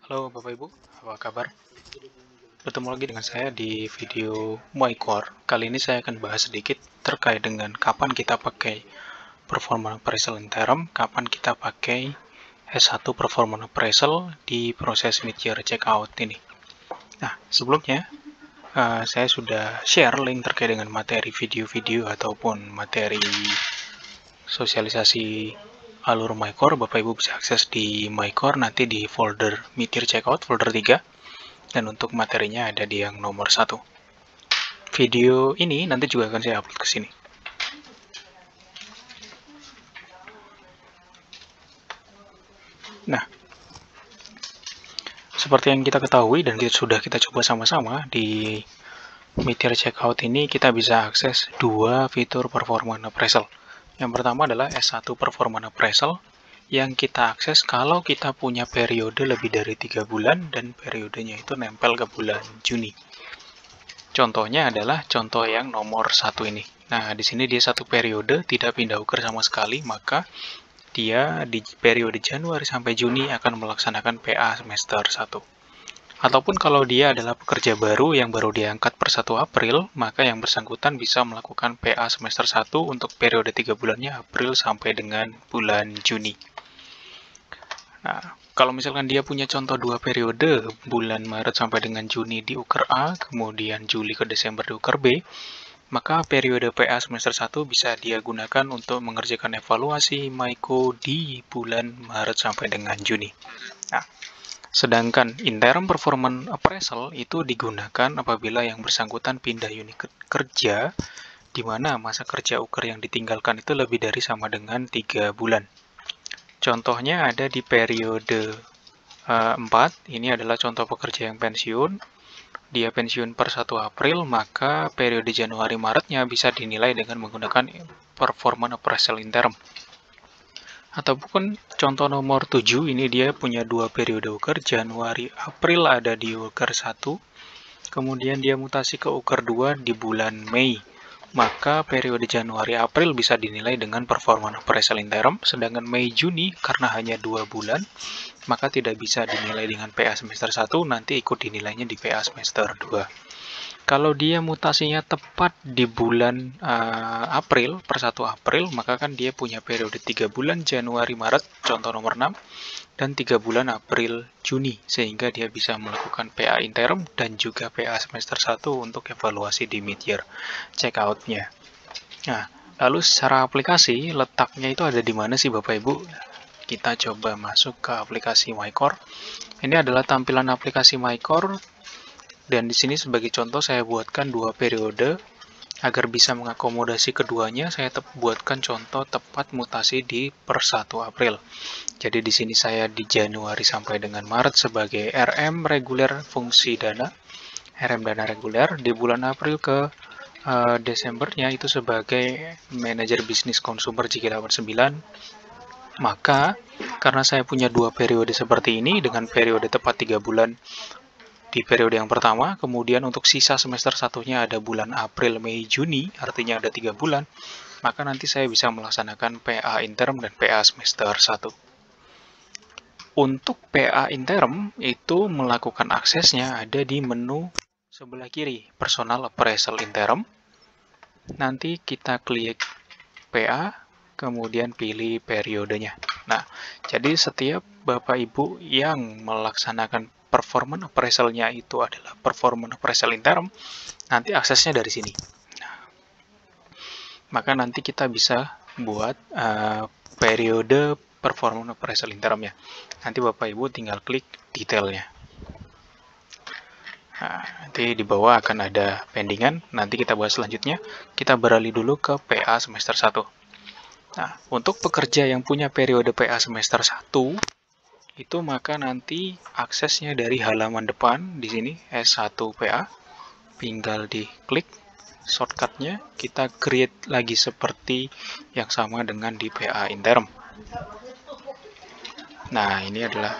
Halo Bapak Ibu, apa kabar? Bertemu lagi dengan saya di video MyCore. Kali ini saya akan bahas sedikit terkait dengan kapan kita pakai Performance Appraisal Interim, kapan kita pakai S1 Performance Appraisal di proses mid-year checkout ini. Nah, sebelumnya saya sudah share link terkait dengan materi video-video ataupun materi sosialisasi alur MyCore. Bapak Ibu bisa akses di MyCore nanti di folder mid-year checkout, folder 3. Dan untuk materinya ada di yang nomor 1. Video ini nanti juga akan saya upload ke sini. Nah, seperti yang kita ketahui dan sudah kita coba sama-sama di mid-year checkout ini, kita bisa akses dua fitur performance appraisal. Yang pertama adalah S1 performance appraisal yang kita akses kalau kita punya periode lebih dari 3 bulan dan periodenya itu nempel ke bulan Juni. Contohnya adalah contoh yang nomor 1 ini. Nah, di sini dia satu periode, tidak pindah uker sama sekali, maka dia di periode Januari sampai Juni akan melaksanakan PA semester 1. Ataupun kalau dia adalah pekerja baru yang baru diangkat per 1 April, maka yang bersangkutan bisa melakukan PA semester 1 untuk periode 3 bulannya April sampai dengan bulan Juni. Nah, kalau misalkan dia punya contoh 2 periode, bulan Maret sampai dengan Juni di uker A, kemudian Juli ke Desember di uker B, maka periode PA semester 1 bisa dia gunakan untuk mengerjakan evaluasi MyCo di bulan Maret sampai dengan Juni. Nah, sedangkan interim performance appraisal itu digunakan apabila yang bersangkutan pindah unit kerja, di mana masa kerja uker yang ditinggalkan itu lebih dari sama dengan 3 bulan. Contohnya ada di periode 4, ini adalah contoh pekerja yang pensiun. Dia pensiun per 1 April, maka periode Januari-Maretnya bisa dinilai dengan menggunakan performance appraisal interim. Ataupun contoh nomor 7, ini dia punya 2 periode uker, Januari-April ada di uker 1, kemudian dia mutasi ke uker 2 di bulan Mei. Maka periode Januari-April bisa dinilai dengan performance appraisal interim, sedangkan Mei-Juni karena hanya 2 bulan, maka tidak bisa dinilai dengan PA semester 1, nanti ikut dinilainya di PA semester 2. Kalau dia mutasinya tepat di bulan April, per 1 April, maka kan dia punya periode 3 bulan Januari-Maret, contoh nomor 6, dan 3 bulan April-Juni, sehingga dia bisa melakukan PA interim dan juga PA semester 1 untuk evaluasi di mid-year checkout-nya. Nah, lalu secara aplikasi, letaknya itu ada di mana sih Bapak Ibu? Kita coba masuk ke aplikasi MyCore. Ini adalah tampilan aplikasi MyCore, dan di sini sebagai contoh saya buatkan 2 periode. Agar bisa mengakomodasi keduanya, saya buatkan contoh tepat mutasi di per 1 April. Jadi di sini saya di Januari sampai dengan Maret sebagai RM reguler fungsi dana, RM dana reguler. Di bulan April ke Desembernya itu sebagai manajer bisnis konsumer JG89. Maka karena saya punya 2 periode seperti ini dengan periode tepat 3 bulan di periode yang pertama, kemudian untuk sisa semester satunya ada bulan April, Mei, Juni, artinya ada 3 bulan, maka nanti saya bisa melaksanakan PA interim dan PA semester 1. Untuk PA interim, itu melakukan aksesnya ada di menu sebelah kiri, Personal Appraisal Interim. Nanti kita klik PA, kemudian pilih periodenya. Nah, jadi setiap Bapak Ibu yang melaksanakan performance appraisal-nya itu adalah performance appraisal interim, nanti aksesnya dari sini. Nah, maka nanti kita bisa buat periode performance appraisal interim-nya. Nanti Bapak Ibu tinggal klik detailnya. Nah, nanti di bawah akan ada pendingan, nanti kita bahas selanjutnya. Kita beralih dulu ke PA semester 1. Nah, untuk pekerja yang punya periode PA semester 1, itu maka nanti aksesnya dari halaman depan di sini S1 PA, tinggal diklik shortcutnya, kita create lagi seperti yang sama dengan di PA interim. Nah, ini adalah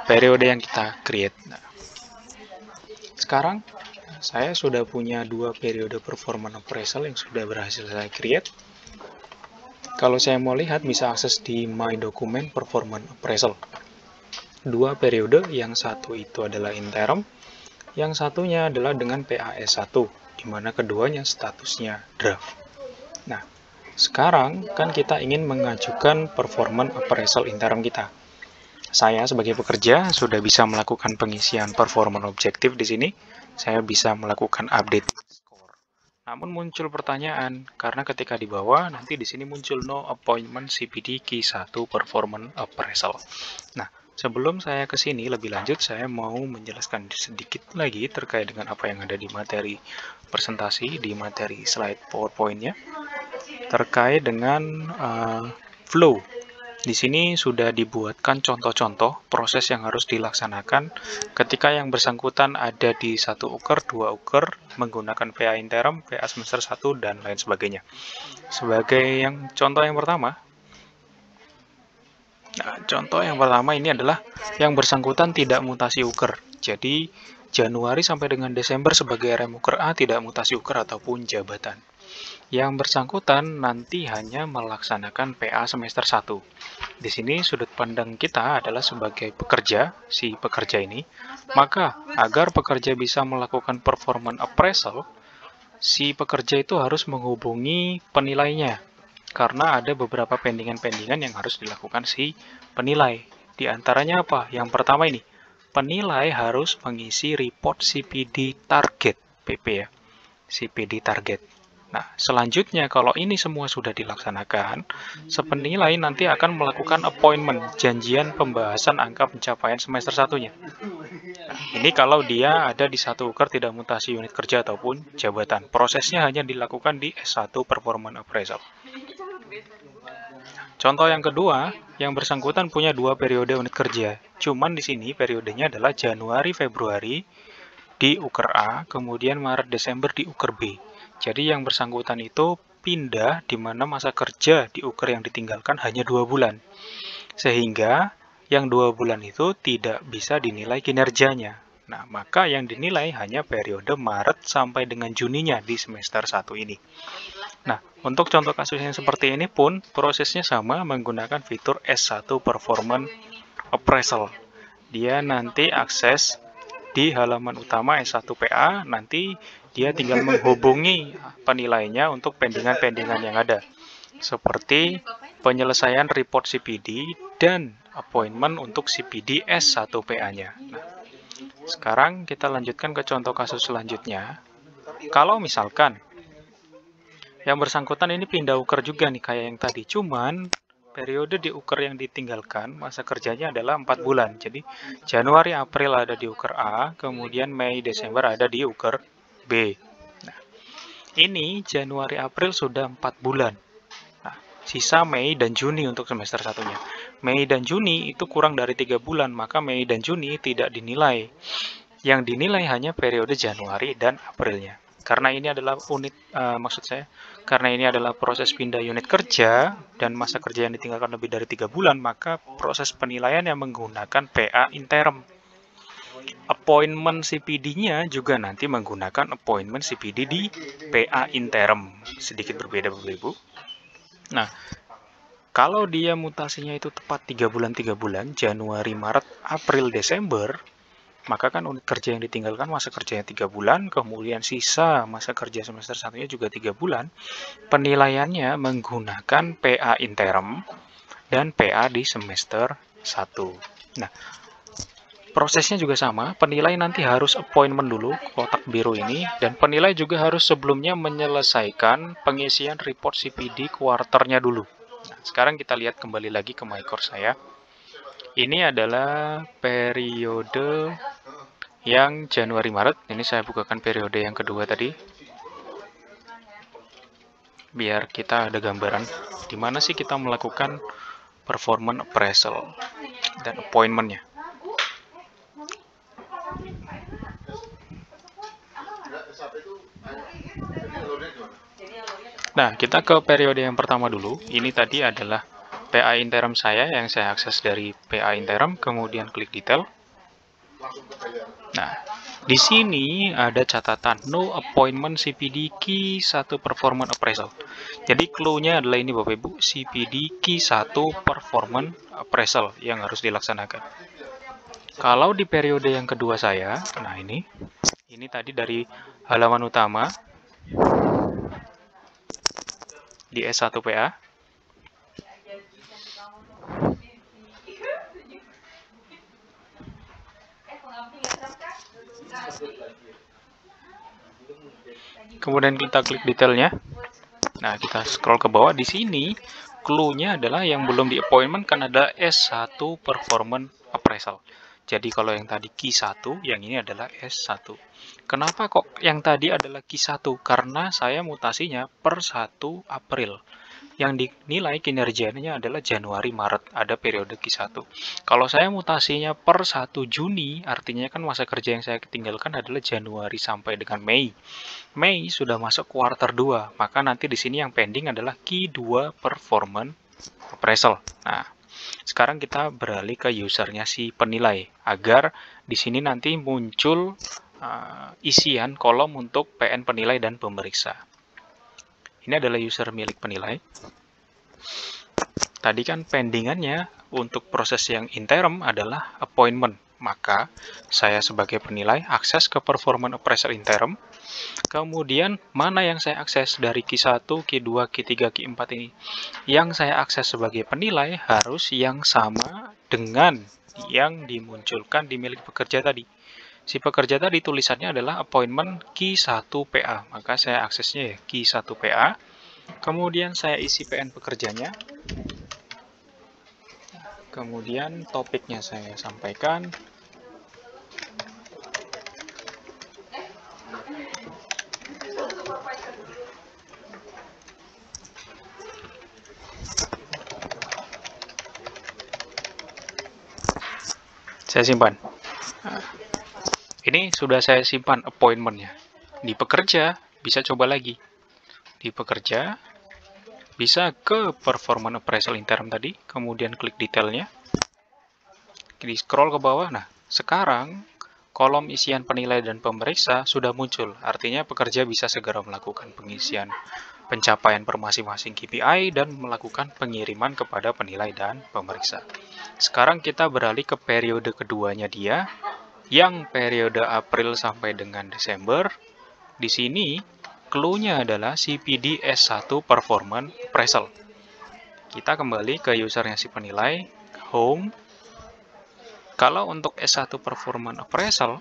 periode yang kita create. Nah, sekarang saya sudah punya 2 periode performance appraisal yang sudah berhasil saya create. Kalau saya mau lihat, bisa akses di My Document Performance Appraisal. dua periode, yang satu itu adalah interim, yang satunya adalah dengan PAS1, di mana keduanya statusnya draft. Nah, sekarang kan kita ingin mengajukan performance appraisal interim kita. Saya sebagai pekerja sudah bisa melakukan pengisian performance objektif di sini. Saya bisa melakukan update score. Namun muncul pertanyaan, karena ketika di bawah nanti di sini muncul no appointment CPD Q1 performance appraisal. Nah, sebelum saya ke sini lebih lanjut, saya mau menjelaskan sedikit lagi terkait dengan apa yang ada di materi presentasi, di materi slide PowerPoint-nya, terkait dengan flow. Di sini sudah dibuatkan contoh-contoh proses yang harus dilaksanakan ketika yang bersangkutan ada di 1 uker, 2 uker, menggunakan PA interim, PA semester 1, dan lain sebagainya. Sebagai contoh yang pertama, ini adalah yang bersangkutan tidak mutasi uker. Jadi, Januari sampai dengan Desember sebagai RM uker A tidak mutasi uker ataupun jabatan. Yang bersangkutan nanti hanya melaksanakan PA semester 1. Di sini sudut pandang kita adalah sebagai pekerja, si pekerja ini, maka agar pekerja bisa melakukan performance appraisal, si pekerja itu harus menghubungi penilainya. Karena ada beberapa pendingan-pendingan yang harus dilakukan si penilai. Di antaranya apa? Yang pertama ini, penilai harus mengisi report CPD target, PP ya, CPD target. Nah, selanjutnya kalau ini semua sudah dilaksanakan, penilai nanti akan melakukan appointment, janjian pembahasan angka pencapaian semester 1-nya. Nah, ini kalau dia ada di 1 uker tidak mutasi unit kerja ataupun jabatan. Prosesnya hanya dilakukan di S1 performance appraisal. Contoh yang kedua, yang bersangkutan punya 2 periode unit kerja. Cuman di sini periodenya adalah Januari-Februari di uker A, kemudian Maret-Desember di uker B. Jadi yang bersangkutan itu pindah di mana masa kerja di uker yang ditinggalkan hanya 2 bulan. Sehingga yang 2 bulan itu tidak bisa dinilai kinerjanya. Nah, maka yang dinilai hanya periode Maret sampai dengan Juninya di semester 1 ini. Nah, untuk contoh kasus yang seperti ini pun prosesnya sama menggunakan fitur S1 Performance Appraisal. Dia nanti akses di halaman utama S1 PA, nanti dia tinggal menghubungi penilainya untuk pendingan-pendingan yang ada, seperti penyelesaian report CPD dan appointment untuk CPD S1 PA-nya. Nah, sekarang kita lanjutkan ke contoh kasus selanjutnya. Kalau misalkan yang bersangkutan ini pindah uker juga nih kayak yang tadi, cuman periode di uker yang ditinggalkan, masa kerjanya adalah 4 bulan. Jadi, Januari, April ada di uker A, kemudian Mei, Desember ada di uker B. Nah, ini Januari, April sudah 4 bulan. Nah, sisa Mei dan Juni untuk semester 1-nya. Mei dan Juni itu kurang dari 3 bulan, maka Mei dan Juni tidak dinilai. Yang dinilai hanya periode Januari dan Aprilnya. Karena ini adalah karena ini adalah proses pindah unit kerja dan masa kerja yang ditinggalkan lebih dari 3 bulan, maka proses penilaian yang menggunakan PA interim. Appointment CPD-nya juga nanti menggunakan appointment CPD di PA interim. Sedikit berbeda Bapak Ibu. Nah, kalau dia mutasinya itu tepat 3 bulan, Januari, Maret, April, Desember, maka kan unit kerja yang ditinggalkan masa kerjanya 3 bulan, kemudian sisa masa kerja semester 1-nya juga 3 bulan. Penilaiannya menggunakan PA interim dan PA di semester 1. Nah, prosesnya juga sama, penilai nanti harus appointment dulu, kotak biru ini, dan penilai juga harus sebelumnya menyelesaikan pengisian report CPD kuarternya dulu. Nah, sekarang kita lihat kembali lagi ke MyCourse saya. Ini adalah periode yang Januari-Maret. Ini saya bukakan periode yang kedua tadi, biar kita ada gambaran di mana sih kita melakukan performance appraisal dan appointment-nya. Nah, kita ke periode yang pertama dulu. Ini tadi adalah PA interim saya yang saya akses dari PA interim, kemudian klik detail. Nah, di sini ada catatan no appointment CPD Q1 performance appraisal. Jadi clue-nya adalah ini Bapak Ibu, CPD Q1 performance appraisal yang harus dilaksanakan. Kalau di periode yang kedua saya, nah ini tadi dari halaman utama di S1PA. Kemudian kita klik detailnya. Nah, kita scroll ke bawah. Di sini clue-nya adalah yang belum di appointment kan ada S1 Performance Appraisal. Jadi kalau yang tadi key 1, yang ini adalah S1. Kenapa kok yang tadi adalah key 1? Karena saya mutasinya per 1 April. Yang dinilai kinerjanya adalah Januari-Maret, ada periode Q1. Kalau saya mutasinya per 1 Juni, artinya kan masa kerja yang saya tinggalkan adalah Januari sampai dengan Mei. Mei sudah masuk kuartal 2, maka nanti di sini yang pending adalah Q2 Performance Appraisal. Nah, sekarang kita beralih ke usernya si penilai, agar di sini nanti muncul isian kolom untuk PN penilai dan pemeriksa. Ini adalah user milik penilai. Tadi kan pendingannya untuk proses yang interim adalah appointment. Maka saya sebagai penilai akses ke performance appraisal interim. Kemudian mana yang saya akses dari Q1, Q2, Q3, Q4 ini? Yang saya akses sebagai penilai harus yang sama dengan yang dimunculkan di milik pekerja tadi. Si pekerja tadi tulisannya adalah appointment Q1PA. Maka saya aksesnya ya Q1PA. Kemudian saya isi PN pekerjanya. Kemudian topiknya saya sampaikan. Saya simpan. Nah, ini sudah saya simpan appointment-nya. Di pekerja, bisa coba lagi. Di pekerja, bisa ke performance appraisal interim tadi, kemudian klik detailnya. Di scroll ke bawah. Nah, sekarang kolom isian penilai dan pemeriksa sudah muncul. Artinya pekerja bisa segera melakukan pengisian pencapaian per masing-masing KPI dan melakukan pengiriman kepada penilai dan pemeriksa. Sekarang kita beralih ke periode keduanya dia, yang periode April sampai dengan Desember. Di sini clue-nya adalah CPD S1 Performance Appraisal. Kita kembali ke usernya si penilai, Home. Kalau untuk S1 Performance Appraisal,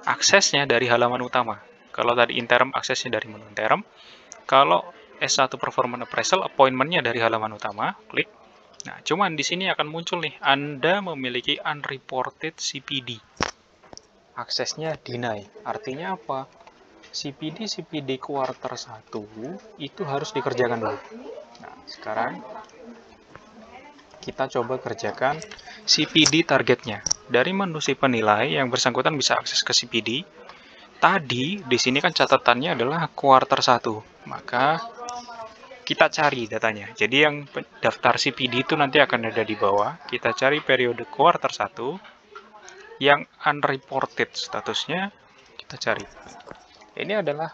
aksesnya dari halaman utama. Kalau tadi interim, aksesnya dari menu interim. Kalau S1 Performance Appraisal, appointment-nya dari halaman utama, klik. Nah, cuman di sini akan muncul nih, Anda memiliki unreported CPD. Aksesnya deny. Artinya apa? CPD kuartal 1 itu harus dikerjakan dulu. Nah, sekarang kita coba kerjakan CPD targetnya. Dari menu si penilai yang bersangkutan bisa akses ke CPD. Tadi di sini kan catatannya adalah kuartal 1. Maka kita cari datanya. Jadi yang daftar CPD itu nanti akan ada di bawah. Kita cari periode kuartal 1 yang unreported statusnya, kita cari. Ini adalah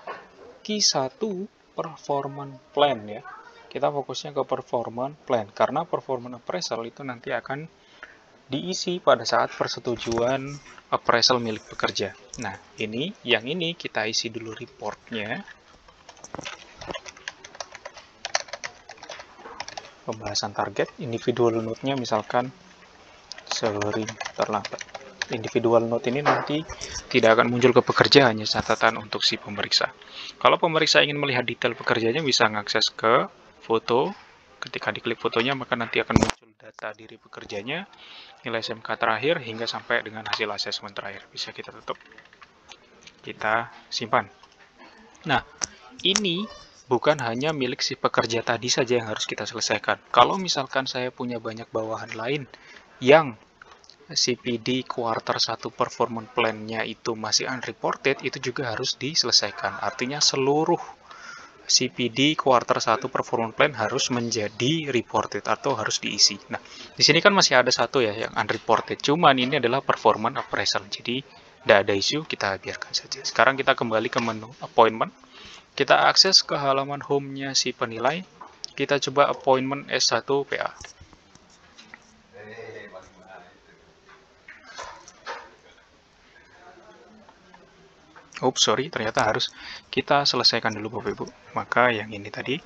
Q1 Performance Plan ya. Kita fokusnya ke Performance Plan karena Performance Appraisal itu nanti akan diisi pada saat persetujuan appraisal milik pekerja. Nah, yang ini kita isi dulu reportnya. Pembahasan target, individual note-nya misalkan sering terlambat. Individual note ini nanti tidak akan muncul ke pekerja, hanya catatan untuk si pemeriksa. Kalau pemeriksa ingin melihat detail pekerjanya, bisa mengakses ke foto. Ketika diklik fotonya, maka nanti akan muncul data diri pekerjanya, nilai SMK terakhir, hingga sampai dengan hasil asesmen terakhir. Bisa kita tutup, kita simpan. Nah, ini bukan hanya milik si pekerja tadi saja yang harus kita selesaikan. Kalau misalkan saya punya banyak bawahan lain yang CPD kuartal 1 performance plan-nya itu masih unreported, itu juga harus diselesaikan. Artinya seluruh CPD kuartal 1 performance plan harus menjadi reported atau harus diisi. Nah, di sini kan masih ada satu ya yang unreported. Cuman ini adalah performance appraisal. Jadi tidak ada isu, kita biarkan saja. Sekarang kita kembali ke menu appointment. Kita akses ke halaman home-nya si penilai. Kita coba appointment S1 PA. sorry, ternyata harus kita selesaikan dulu Bapak Ibu. Maka yang ini tadi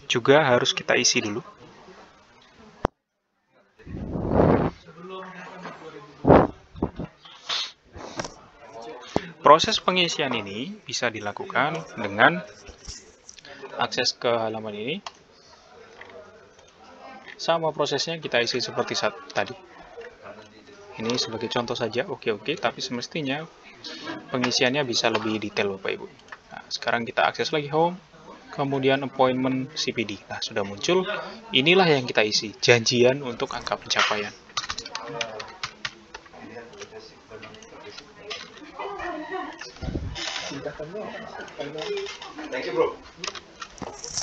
juga harus kita isi dulu. Proses pengisian ini bisa dilakukan dengan akses ke halaman ini. Sama prosesnya kita isi seperti saat tadi. Ini sebagai contoh saja, oke, tapi semestinya pengisiannya bisa lebih detail Bapak Ibu. Nah, sekarang kita akses lagi home, kemudian appointment CPD. Nah, sudah muncul, inilah yang kita isi, janjian untuk angka pencapaian.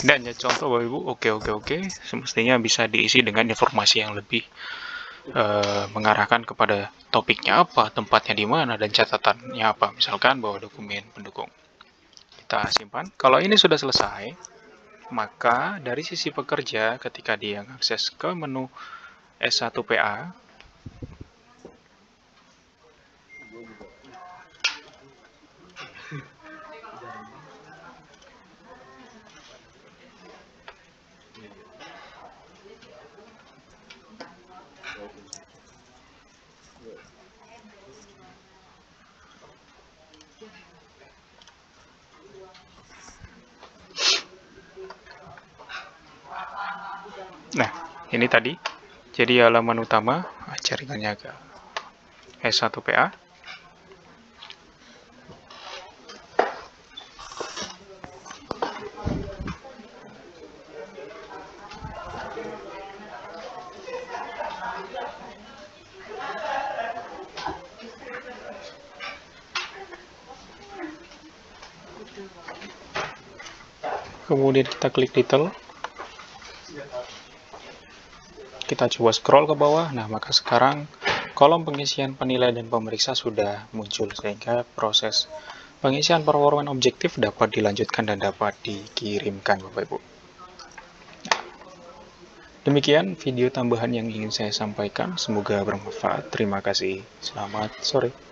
Dan ya contoh Bapak Ibu, oke, semestinya bisa diisi dengan informasi yang lebih mengarahkan kepada topiknya apa, tempatnya di mana, dan catatannya apa. Misalkan bahwa dokumen pendukung. Kita simpan. Kalau ini sudah selesai, maka dari sisi pekerja ketika dia mengakses ke menu S1PA, nah, ini tadi, jadi halaman utama, jaringannya ke S1PA. Kemudian kita klik detail. Kita coba scroll ke bawah. Nah, maka sekarang kolom pengisian penilai dan pemeriksa sudah muncul, sehingga proses pengisian performa objektif dapat dilanjutkan dan dapat dikirimkan Bapak Ibu. Demikian video tambahan yang ingin saya sampaikan, semoga bermanfaat. Terima kasih. Selamat sore.